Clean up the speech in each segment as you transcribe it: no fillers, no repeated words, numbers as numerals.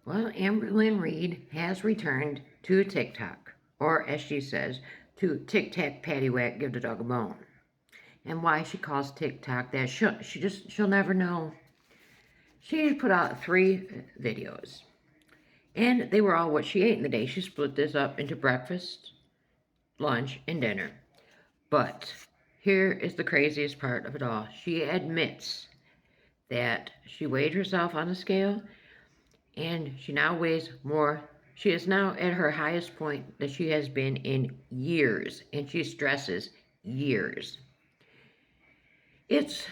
Well, Amberlynn Reid has returned to TikTok, or as she says, to Tic Tac Patty Whack Give the Dog a Bone. And why she calls TikTok that, she'll never know. She put out 3 videos, and they were all what she ate in the day. She split this up into breakfast, lunch, and dinner. But here is the craziest part of it all. She admits that she weighed herself on a scale, and she now weighs more. She is now at her highest point that she has been in years, and she stresses years. It's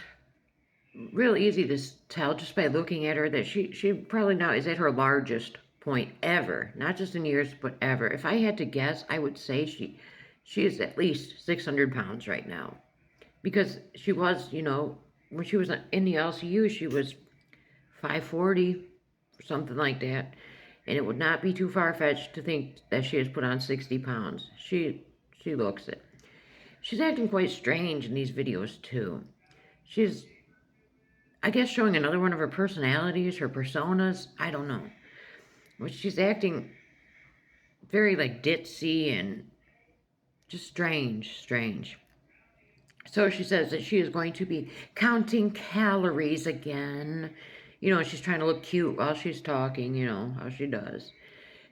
real easy to tell just by looking at her that she probably now is at her largest point ever, not just in years, but ever. If I had to guess, I would say she is at least 600 pounds right now, because she was, when she was in the LCU, she was 540, something like that. And it would not be too far-fetched to think that she has put on 60 pounds. She looks it. She's acting quite strange in these videos, too. She's, I guess, showing another one of her personalities, her personas. I don't know. But she's acting very, ditzy and just strange. So she says that she is going to be counting calories again. She's trying to look cute while she's talking, how she does.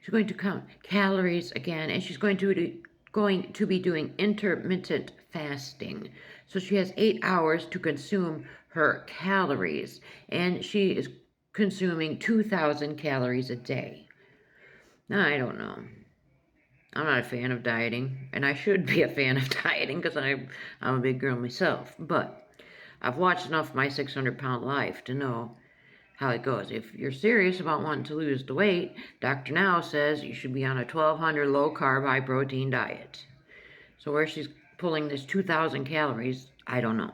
She's going to count calories again, and she's going to be doing intermittent fasting. So she has 8 hours to consume her calories, and she is consuming 2,000 calories a day. Now, I don't know. I'm not a fan of dieting, and I should be a fan of dieting because I'm a big girl myself. But I've watched enough of my 600-pound life to know how it goes. If you're serious about wanting to lose the weight, Dr. Now says you should be on a 1,200 low-carb, high-protein diet. So where she's pulling this 2,000 calories, I don't know.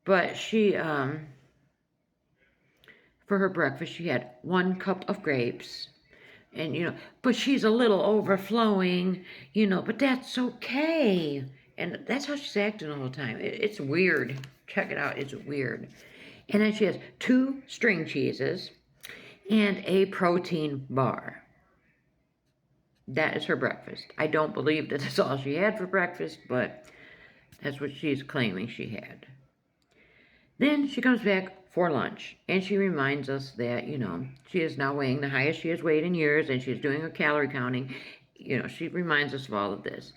But she, for her breakfast, she had 1 cup of grapes. And, but she's a little overflowing, but that's okay. And that's how she's acting the whole time. It's weird. Check it out. It's weird. And then she has 2 string cheeses and a protein bar. That is her breakfast. I don't believe that that's all she had for breakfast, but that's what she's claiming she had. Then she comes back for lunch, and she reminds us that, she is now weighing the highest she has weighed in years, and she's doing her calorie counting. She reminds us of all of this.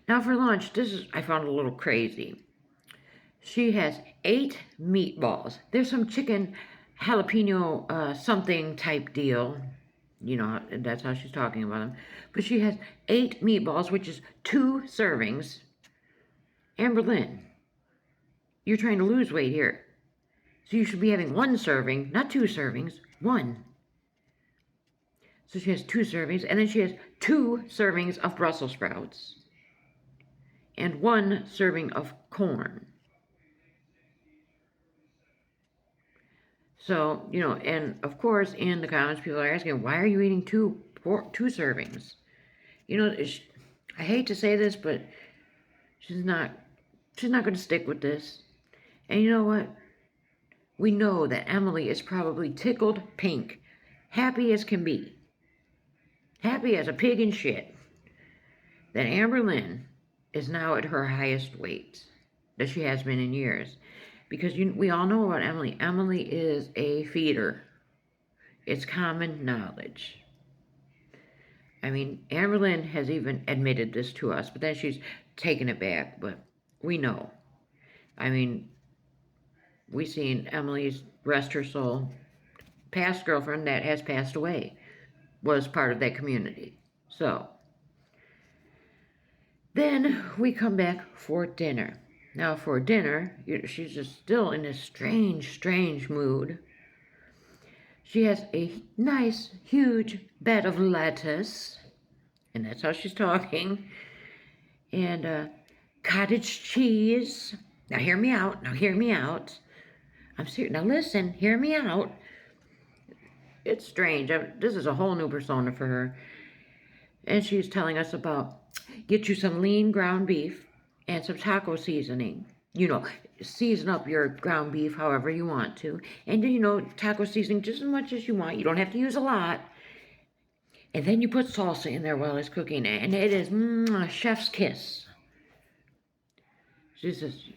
Now for lunch, I found a little crazy. She has 8 meatballs. There's some chicken jalapeno something type deal. That's how she's talking about them. But she has 8 meatballs, which is 2 servings. Amberlynn, you're trying to lose weight here. So you should be having 1 serving, not 2 servings, 1. So she has 2 servings, and then she has 2 servings of Brussels sprouts and 1 serving of corn. So, and of course, in the comments, people are asking, why are you eating 2 servings? I hate to say this, but she's not going to stick with this. And you know what? We know that Emily is probably tickled pink, happy as can be, happy as a pig in shit, that Amberlynn is now at her highest weight that she has been in years. Because we all know about Emily. Emily is a feeder. It's common knowledge. I mean, Amberlynn has even admitted this to us, but then she's taken it back. But we know. I mean, we seen Emily's, rest her soul, past girlfriend that has passed away was part of that community. So then we come back for dinner. Now for dinner, she's just still in this strange mood. She has a nice, huge bed of lettuce, and that's how she's talking, and cottage cheese. Now hear me out. I'm serious. Now listen, hear me out. It's strange. This is a whole new persona for her. And she's telling us about, get you some lean ground beef and some taco seasoning. season up your ground beef however you want to. And, taco seasoning just as much as you want. You don't have to use a lot. And then you put salsa in there while it's cooking. And it is a chef's kiss.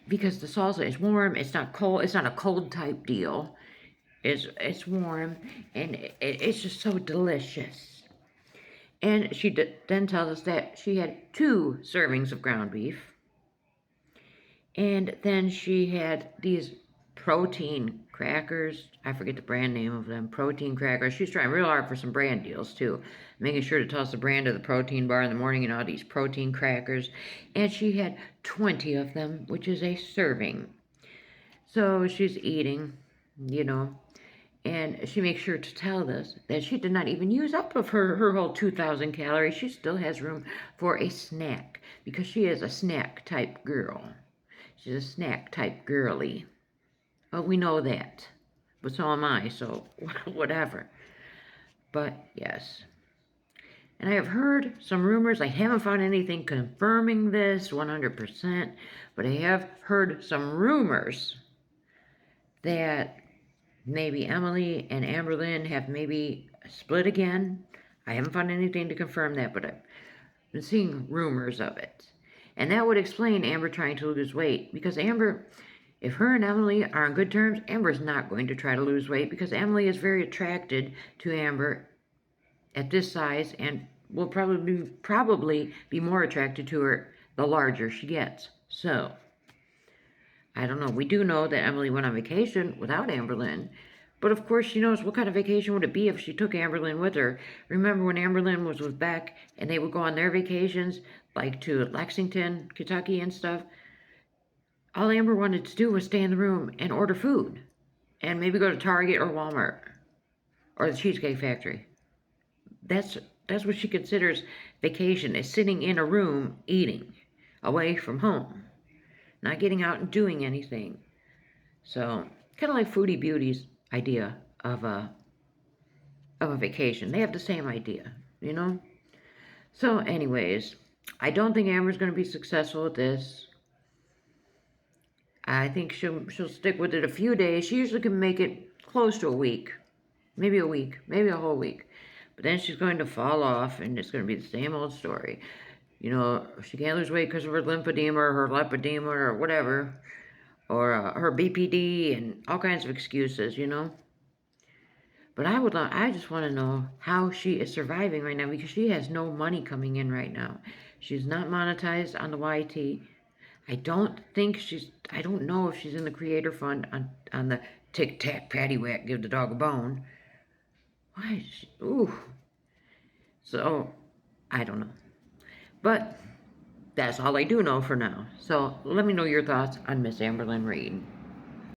Because the salsa is warm. It's not cold. It's not a cold type deal. It's warm. And it's just so delicious. And she then tells us that she had 2 servings of ground beef. And then she had these protein crackers. I forget the brand name of them. Protein crackers. She's trying real hard for some brand deals, too. Making sure to tell us the brand of the protein bar in the morning and all these protein crackers. And she had 20 of them, which is a serving. So she's eating, and she makes sure to tell us that she did not even use up of her whole 2,000 calories. She still has room for a snack because she is a snack type girl. She's a snack type girly. Well, we know that. But so am I, so whatever. But yes. And I have heard some rumors. I haven't found anything confirming this 100%, but I have heard some rumors that maybe Emily and Amberlynn have maybe split again. I haven't found anything to confirm that, but I've been seeing rumors of it. And that would explain Amber trying to lose weight. Because Amber, if her and Emily are on good terms, Amber's not going to try to lose weight because Emily is very attracted to Amber at this size and will probably be more attracted to her the larger she gets. So, I don't know. We do know that Emily went on vacation without Amberlynn. But of course, she knows what kind of vacation would it be if she took Amberlynn with her. Remember when Amberlynn was with Beck and they would go on their vacations, like to Lexington, Kentucky and stuff? All Amber wanted to do was stay in the room and order food. And maybe go to Target or Walmart. Or the Cheesecake Factory. That's what she considers vacation, is sitting in a room eating. Away from home. Not getting out and doing anything. So, kind of like Foodie Beauty's idea of a vacation. They have the same idea, So, anyways, I don't think Amber's going to be successful with this. I think she'll stick with it a few days. She usually can make it close to a week. Maybe a week. Maybe a whole week. But then she's going to fall off, and it's going to be the same old story. She can't lose weight because of her lymphedema or her lipedema or whatever. Or her BPD and all kinds of excuses, But I just want to know how she is surviving right now because she has no money coming in right now. She's not monetized on the YT. I don't know if she's in the Creator Fund on the Tic Tac Patty Whack, give the dog a bone. Why is she, ooh. So, I don't know. But that's all I do know for now. So let me know your thoughts on Miss Amberlynn Reid.